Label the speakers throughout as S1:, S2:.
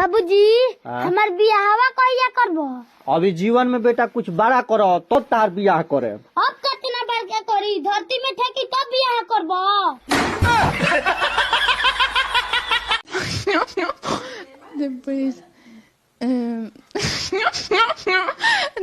S1: बाबूजी हमार बियाहवा कहिया करबो?
S2: अभी जीवन में बेटा कुछ बड़ा करो तो तार बियाह करे।
S1: अब कितना बार क्या करी, धरती में ठेकी तब बियाह करबो।
S3: Depois.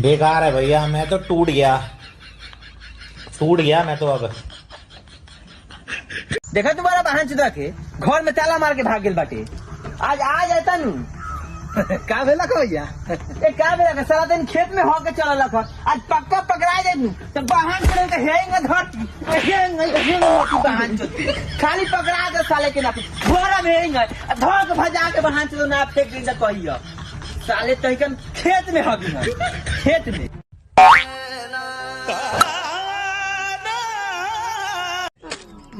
S4: बेकार है भैया, मैं तो टूट गया मैं तो। अब
S2: देखा तुम्हारा बहन चुदा के घर में ताला मार के भाग गेल बाटे। आज आ जाता नु का भेला को भैया ए का भेला के सारा दिन खेत में होके चलल लख। आज पक्का पकड़ा जाए नु तो बहन चले के हेंगे धर हेंगे बहन चुद खाली पकड़ा दे साले के ना घर में हेंगे धर के भजा के बहन चुद ना फेंक दे कहियो साले तइकन खेत में होगी खेत में।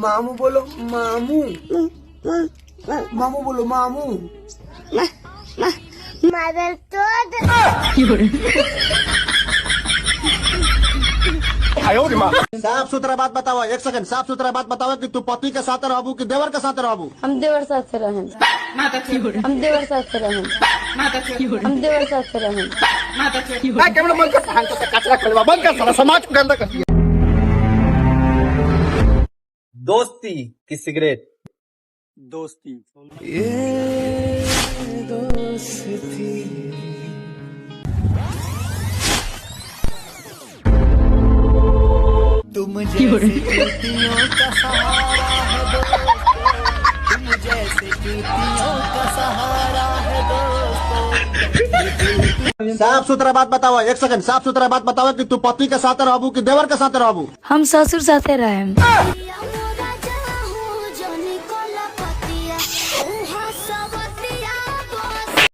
S5: मामू बोलो मामू, मामू बोलो मामू।
S1: मदर
S6: साफ सुथरा बात बताओ, एक सेकंड साफ सुथरा बात बताओ कि तू पति के साथ रहबू कि देवर के साथ रहबू?
S3: हम देवर साथ से रहें। हम देवर साथ से रहें। हम देवर साथ से रहें।
S5: कैमरा बंद कर, कचरा खलवा बंद कर, साला समाज को गंदा कर दिया।
S2: दोस्ती की सिगरेट दोस्ती
S5: ये दोस्ती तुम जैसे चूतियों का सहारा है दोस्तों, तुम जैसे चूतियों का सहारा है दोस्तों।
S6: साफ सुथरा बात बताओ, एक सेकंड साफ सुथरा बात बताओ कि तू पति के साथ रहबू कि देवर के साथ रहबू?
S3: हम ससुर साथे रहें।